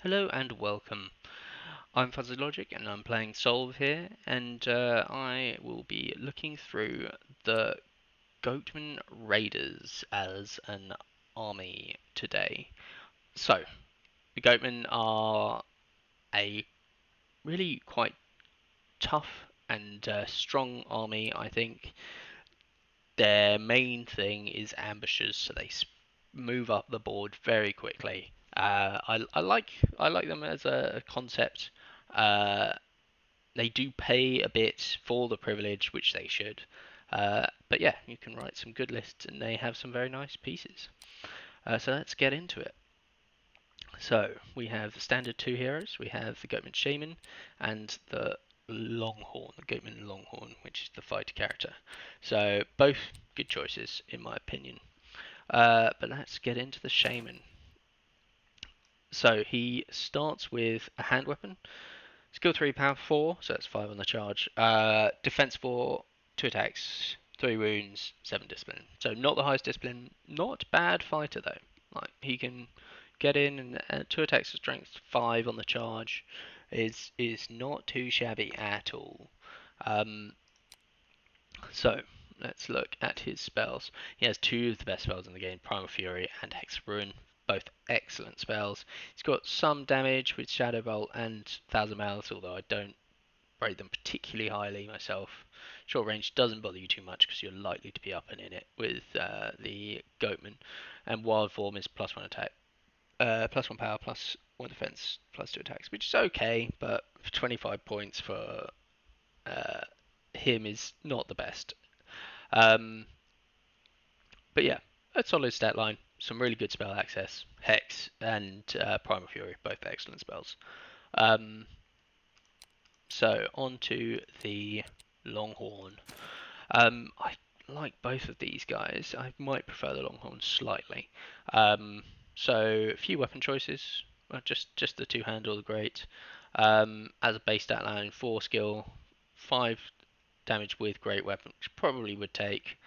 Hello and welcome. I'm Fuzzy Logic and I'm playing Solve here, and I will be looking through the Goatman Raiders as an army today. So, the Goatmen are a really quite tough and strong army, I think. Their main thing is ambushes, so they move up the board very quickly. I like them as a concept. Uh, they do pay a bit for the privilege, which they should. But yeah, you can write some good lists, and they have some very nice pieces. So let's get into it. So we have the standard two heroes. We have the Goatman Shaman and the Longhorn, the Goatman Longhorn, which is the fighter character. So both good choices in my opinion. But let's get into the Shaman. So he starts with a hand weapon, skill 3, power 4, so that's 5 on the charge. Defense 4, 2 attacks, 3 wounds, 7 discipline. So not the highest discipline, not bad fighter though. Like he can get in and 2 attacks of strength, 5 on the charge is not too shabby at all. Um, so let's look at his spells. He has two of the best spells in the game, Primal Fury and Hex Ruin, both excellent spells. He's got some damage with Shadow Bolt and Thousand Mouths, although I don't rate them particularly highly myself. Short range doesn't bother you too much because you're likely to be up and in it with the Goatman. And Wild Form is +1 attack, +1 power, +1 defense, +2 attacks, which is okay, but 25 points for uh, him is not the best. Um, but yeah, a solid stat line, some really good spell access, Hex and Primal Fury, both excellent spells. Um, so on to the Longhorn. I like both of these guys. I might prefer the Longhorn slightly. Um, so a few weapon choices. Well, just the two handle great. As a base stat line, 4 skill, 5 damage with great weapon, which probably would take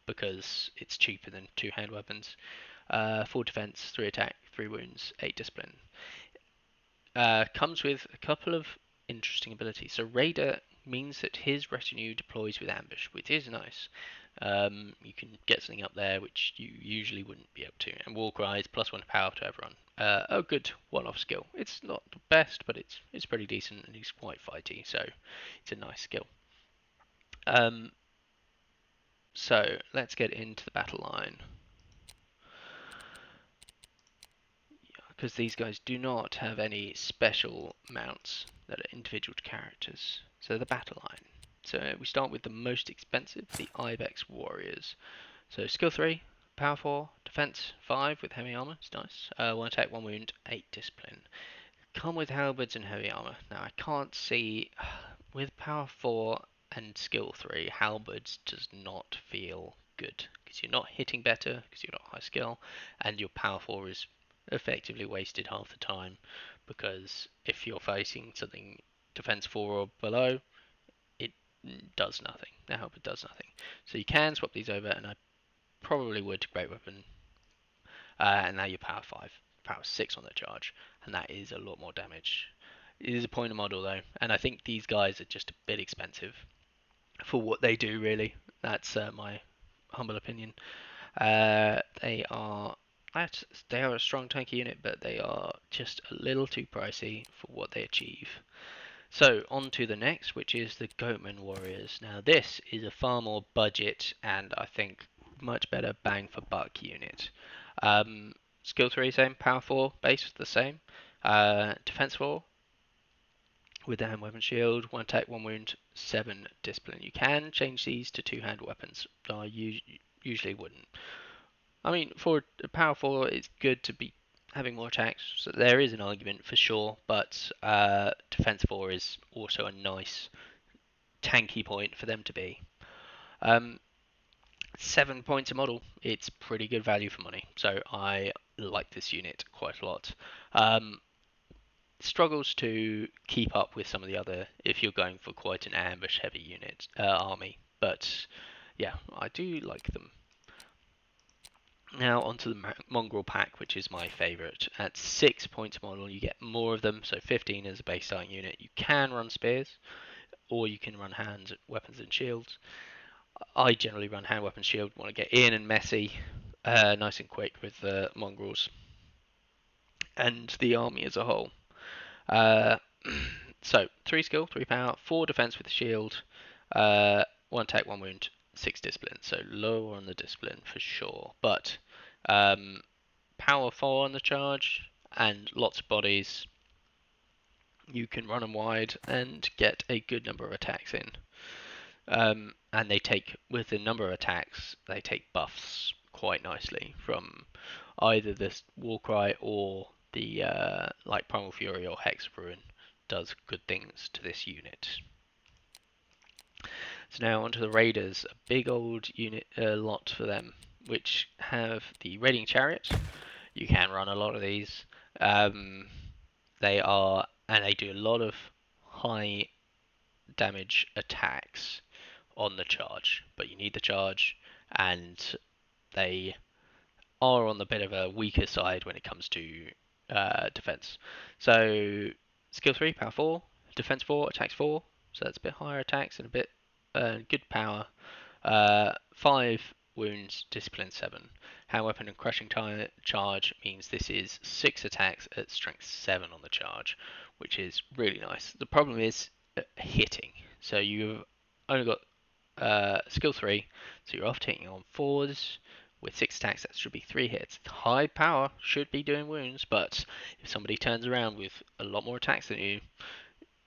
because it's cheaper than 2 hand weapons. 4 defense, 3 attack, 3 wounds, 8 discipline. Comes with a couple of interesting abilities. So Raider means that his retinue deploys with ambush, which is nice. You can get something up there which you usually wouldn't be able to. And Warcry is +1 power to everyone. A good one-off skill. It's not the best, but it's pretty decent, and he's quite fighty, so it's a nice skill. Um, so let's get into the battle line. Because these guys do not have any special mounts that are individual characters. So the battle line. So we start with the most expensive, the Ibex Warriors. So skill 3, power 4, defense 5 with heavy armor, it's nice. 1 attack, 1 wound, 8 discipline. Come with halberds and heavy armor. Now I can't see, with power 4 and skill 3, halberds does not feel good. Because you're not hitting better, because you're not high skill, and your power 4 is effectively wasted half the time, because if you're facing something defense 4 or below, it does nothing. The halberd does nothing. So you can swap these over, and I probably would great weapon. And now you're power 5, power 6 on the charge, and that is a lot more damage. It is a pointer model though, and I think these guys are just a bit expensive for what they do. Really, that's my humble opinion. They are they are a strong tanky unit, but they are just a little too pricey for what they achieve. So on to the next, which is the Goatman Warriors. Now this is a far more budget and I think much better bang for buck unit. Skill 3 same, power 4 base the same, defense 4 with the hand weapon shield, 1 attack, 1 wound, 7 discipline. You can change these to 2 hand weapons, but I usually wouldn't. I mean, for a power 4, it's good to be having more attacks, so there is an argument for sure, but defense 4 is also a nice tanky point for them to be. 7 points a model, it's pretty good value for money, so I like this unit quite a lot. Struggles to keep up with some of the other if you're going for quite an ambush heavy unit army, but yeah, I do like them. Now onto the Mongrel pack, which is my favourite. At 6 points a model, you get more of them, so 15 as a base starting unit. You can run spears, or you can run hands, weapons, and shields. I generally run hand, weapon, shield. Want to get in and messy, nice and quick with the mongrels and the army as a whole. Uh, so 3 skill, 3 power, 4 defense with the shield, 1 attack, 1 wound, 6 discipline. So lower on the discipline for sure, but power 4 on the charge and lots of bodies. You can run them wide and get a good number of attacks in. And they take, with the number of attacks, they take buffs quite nicely from either this Warcry or the like Primal Fury or Hex Ruin does good things to this unit. So now onto the Raiders, a big old unit lot for them, which have the Raiding Chariot. You can run a lot of these. They are, and they do a lot of high damage attacks on the charge, but you need the charge, and they are on the bit of a weaker side when it comes to defense. So skill 3, power 4, defense 4, attacks 4, so that's a bit higher attacks and a bit good power. 5 wounds, discipline 7. Hand weapon and crushing charge means this is 6 attacks at strength 7 on the charge, which is really nice. The problem is hitting, so you've only got skill 3, so you're off taking on 4s with 6 attacks. That should be 3 hits. High power should be doing wounds, but if somebody turns around with a lot more attacks than you,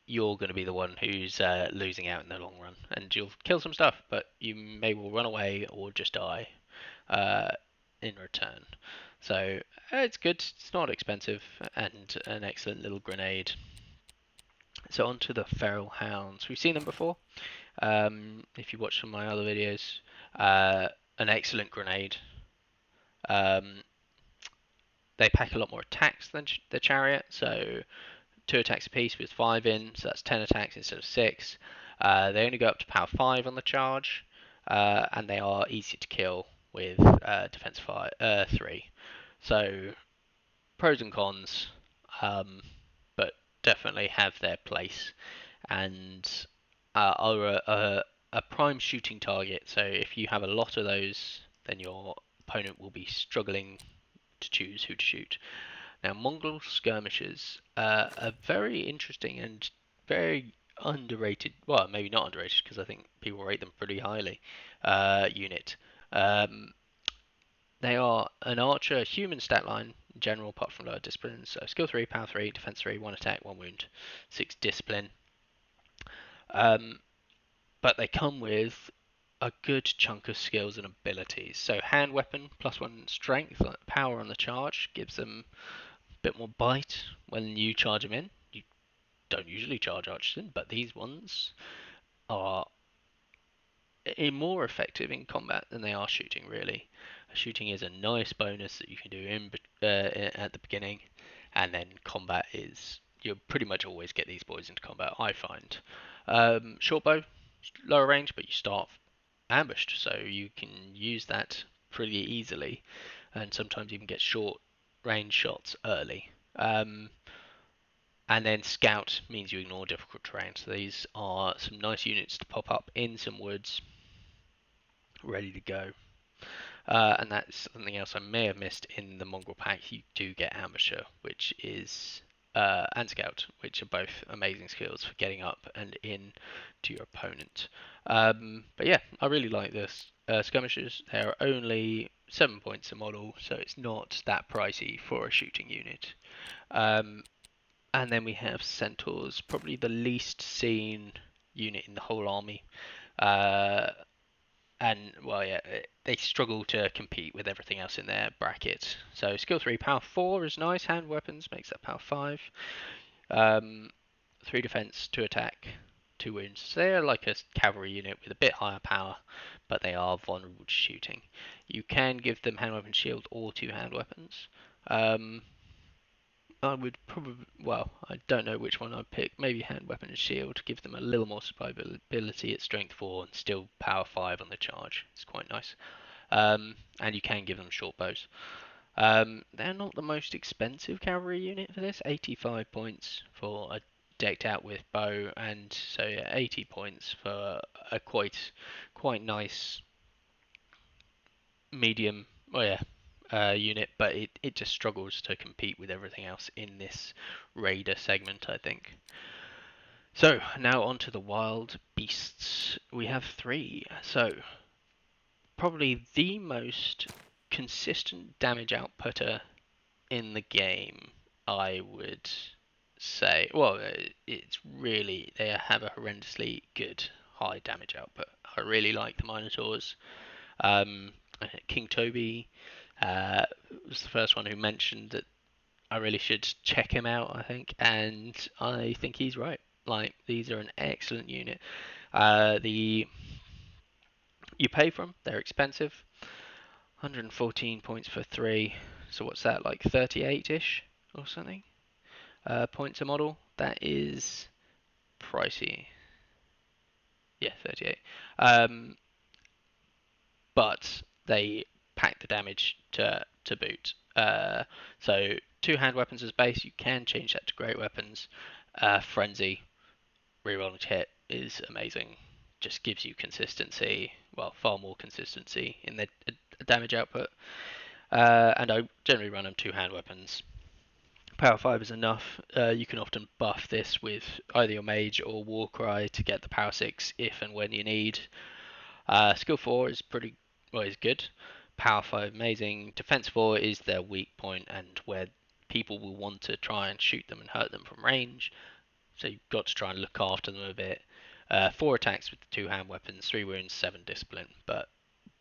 you're going to be the one who's losing out in the long run, and you'll kill some stuff, but you may well run away or just die in return. So it's good. It's not expensive, and an excellent little grenade. So on to the Feral Hounds. We've seen them before. If you watch some of my other videos, an excellent grenade. They pack a lot more attacks than the Chariot, so 2 attacks apiece with 5 in, so that's 10 attacks instead of 6. They only go up to power 5 on the charge, and they are easy to kill with defense 3. So pros and cons, but definitely have their place, and are a prime shooting target. So if you have a lot of those, then your opponent will be struggling to choose who to shoot. Now, Mongol skirmishers are very interesting and very underrated. Well, maybe not underrated because I think people rate them pretty highly. Unit. They are an archer, human stat line, in general, apart from lower disciplines. So skill 3, power 3, defense 3, 1 attack, 1 wound, 6 discipline. But they come with a good chunk of skills and abilities. So hand weapon, +1 strength, power on the charge, gives them a bit more bite when you charge them in. You don't usually charge archers in, but these ones are more effective in combat than they are shooting, really. Shooting is a nice bonus that you can do at the beginning, and then combat is, you'll pretty much always get these boys into combat, I find. Short bow, lower range, but you start ambushed, so you can use that pretty easily, and sometimes even get short range shots early. And then scout means you ignore difficult terrain. So these are some nice units to pop up in some woods, ready to go. And that's something else I may have missed in the Mongrel pack. You do get Ambusher, which is and Scout, which are both amazing skills for getting up and in to your opponent. But yeah, I really like this. Skirmishers, they're only 7 points a model, so it's not that pricey for a shooting unit. And then we have Centaurs, probably the least seen unit in the whole army. And well, yeah, they struggle to compete with everything else in their bracket. So skill 3, power 4 is nice. Hand weapons makes that power 5. 3 defense, 2 attack, 2 wounds. So they're like a cavalry unit with a bit higher power, but they are vulnerable to shooting. You can give them hand weapon, shield, or 2 hand weapons. I would probably, well, I don't know which one I'd pick. Maybe hand weapon and shield to give them a little more survivability at strength 4 and still power 5 on the charge. It's quite nice. And you can give them short bows. They're not the most expensive cavalry unit for this. 85 points for a decked out with bow, and so yeah, 80 points for a quite nice medium. Oh yeah. Unit, but it just struggles to compete with everything else in this raider segment, I think. So now onto the wild beasts. We have three. So probably the most consistent damage outputter in the game, I would say. Well, it's really, they have a horrendously good high damage output. I really like the Minotaurs. Um, King Tobi was the first one who mentioned that I really should check him out, I think, and I think he's right. Like, these are an excellent unit. The You pay for them, they're expensive. 114 points for three. So what's that, like 38-ish or something? Points a model. That is pricey. Yeah, 38. But they pack the damage to boot. So two hand weapons as base. You can change that to great weapons. Frenzy, rerolling to hit is amazing. Just gives you consistency. Well, far more consistency in the damage output. And I generally run them two hand weapons. Power 5 is enough. You can often buff this with either your mage or warcry to get the power 6 if and when you need. Skill 4 is is good. Power 5 amazing. Defense 4 is their weak point and where people will want to try and shoot them and hurt them from range. So you've got to try and look after them a bit. 4 attacks with the two hand weapons, 3 wounds, 7 discipline. But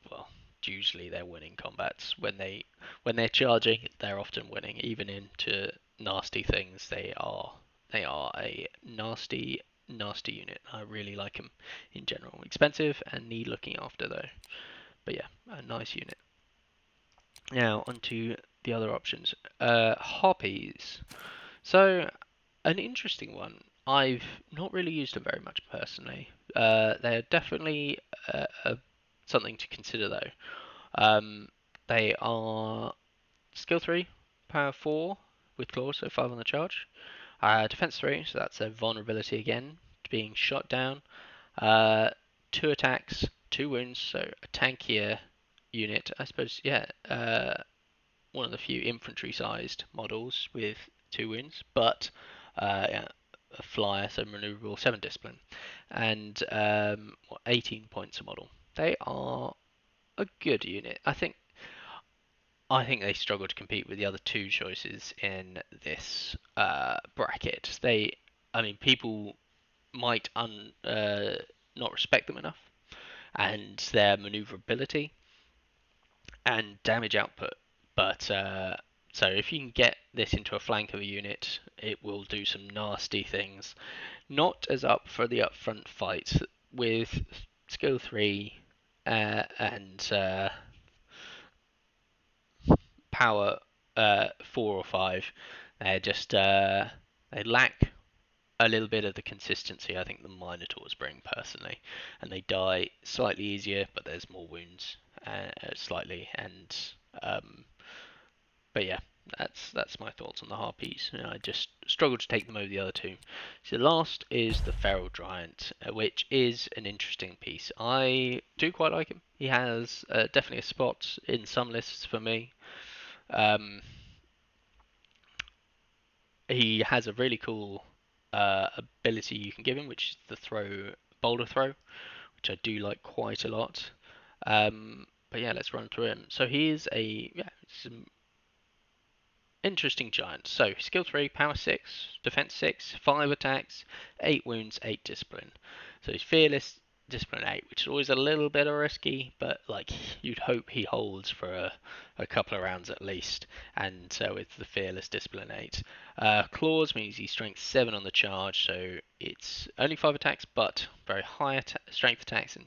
well, usually they're winning combats when they're charging. They're often winning, even into nasty things. They are a nasty unit. I really like them in general. Expensive and need looking after though. But yeah, a nice unit. Now onto the other options. Harpies. So an interesting one. I've not really used them very much personally. They're definitely something to consider though. They are skill 3, power 4 with claws, so 5 on the charge. Defense 3, so that's a vulnerability again, to being shot down. 2 attacks, 2 wounds, so a tankier unit. I suppose, yeah, one of the few infantry-sized models with 2 wounds, but yeah, a flyer, so maneuverable, 7 discipline, and 18 points a model. They are a good unit. I think they struggle to compete with the other two choices in this bracket. People might not respect them enough, and their maneuverability and damage output. But so if you can get this into a flank of a unit, it will do some nasty things. Not as up for the upfront fight with skill 3 and power 4 or 5. They lack a little bit of the consistency I think the Minotaurs bring personally, and they die slightly easier, but there's more wounds slightly, and but yeah, that's my thoughts on the Harpies. I just struggle to take them over the other two. So the last is the Feral Giant, which is an interesting piece. I do quite like him. He has definitely a spot in some lists for me. Um, he has a really cool ability you can give him, which is the boulder throw, which I do like quite a lot. But yeah, let's run through him. So he is some interesting giant. So skill 3, power 6, defense 6, 5 attacks, 8 wounds, 8 discipline. So he's fearless, discipline 8, which is always a little bit risky, but like you'd hope he holds for a couple of rounds at least. And so it's the fearless discipline 8. Claws means he's strength 7 on the charge, so it's only 5 attacks, but very high strength attacks, and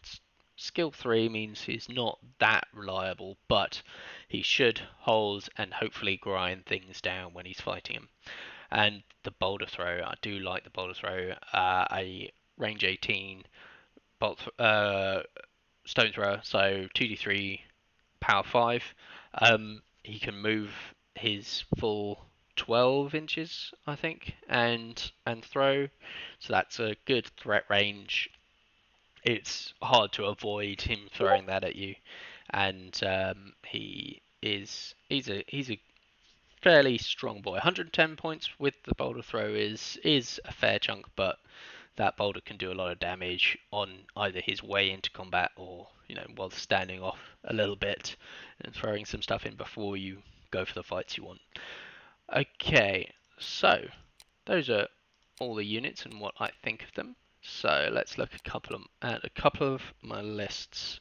skill 3 means he's not that reliable, but he should hold and hopefully grind things down when he's fighting him. And the boulder throw, I do like the boulder throw. A range 18 stone thrower, so 2d3 power 5. He can move his full 12 inches, I think, and throw. So that's a good threat range. It's hard to avoid him throwing that at you, and he's a fairly strong boy. 110 points with the boulder throw is a fair chunk, but that boulder can do a lot of damage on either his way into combat or, while standing off a little bit and throwing some stuff in before you go for the fights you want. Okay, so those are all the units and what I think of them. So let's look at a couple of my lists.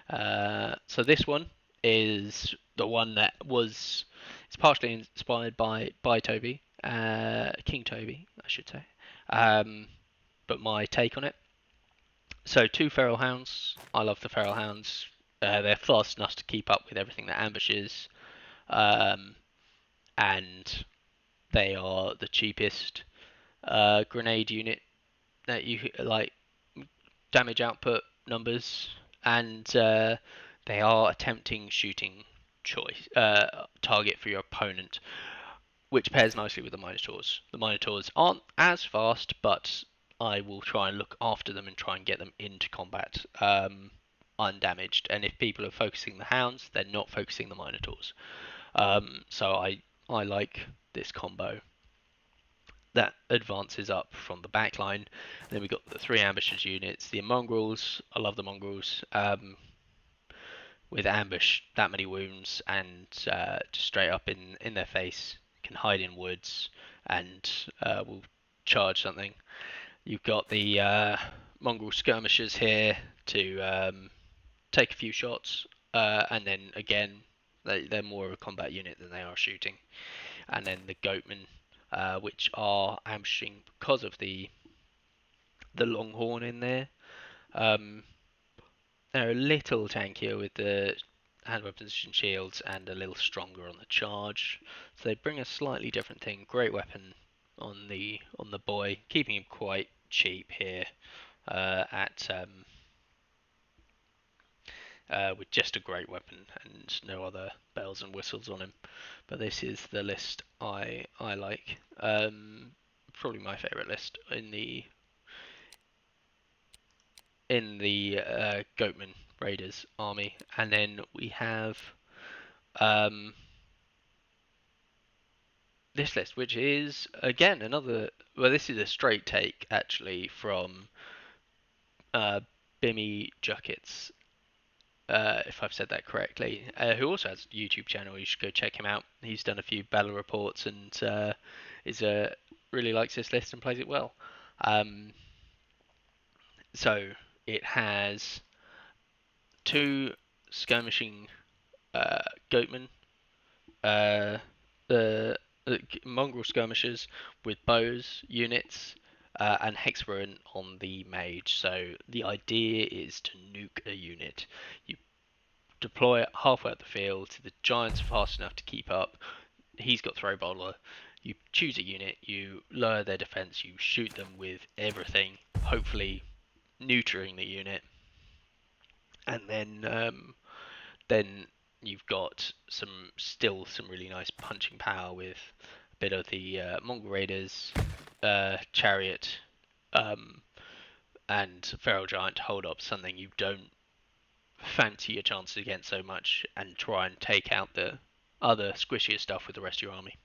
So this one is the one that it's partially inspired by Tobi, King Tobi, I should say. But my take on it. So 2 feral hounds. I love the feral hounds. They're fast enough to keep up with everything that ambushes, and they are the cheapest grenade unit that you like. Damage output numbers, and they are a tempting shooting choice target for your opponent, which pairs nicely with the Minotaurs. The Minotaurs aren't as fast, but I will try and look after them and try and get them into combat undamaged. And if people are focusing the Hounds, they're not focusing the Minotaurs. So I like this combo that advances up from the back line. Then we've got the 3 ambushers units. The mongrels, I love the mongrels. With ambush, that many wounds, and just straight up in their face, can hide in woods and will charge something. You've got the mongrel skirmishers here to take a few shots, and then again, they're more of a combat unit than they are shooting. And then the goatmen, which are ambushing because of the longhorn in there. They're a little tankier with the hand weapons and shields, and a little stronger on the charge. So they bring a slightly different thing. Great weapon on the boy, keeping him quite cheap here with just a great weapon and no other bells and whistles on him. But this is the list I like. Probably my favourite list in the Goatman Raiders Army. And then we have this list, which is again another. Well, this is a straight take actually from BimmyJuckets, if I've said that correctly, who also has a YouTube channel. You should go check him out. He's done a few battle reports and really likes this list and plays it well. So it has 2 skirmishing goatmen, the mongrel skirmishers with bows units, and hexagon on the mage. So the idea is to nuke a unit. You deploy it halfway up the field. The giants are fast enough to keep up. He's got throw bowler. You choose a unit, you lower their defense, you shoot them with everything, hopefully neutering the unit, and then you've got some really nice punching power with a bit of the Mongol Raiders, Chariot, and Feral Giant to hold up something you don't fancy your chances against so much, and try and take out the other squishier stuff with the rest of your army.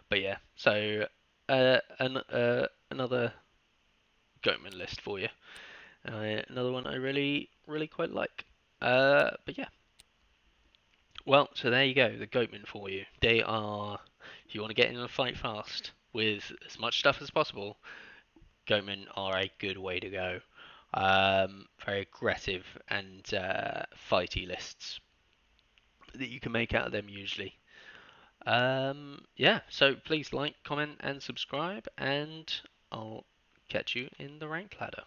But yeah, so another Goatman list for you. Another one I really quite like. But yeah. Well, so there you go, the Goatmen for you. They are, if you want to get in and fight fast with as much stuff as possible, Goatmen are a good way to go. Very aggressive and fighty lists that you can make out of them usually. Yeah, so please like, comment, and subscribe, and I'll catch you in the ranked ladder.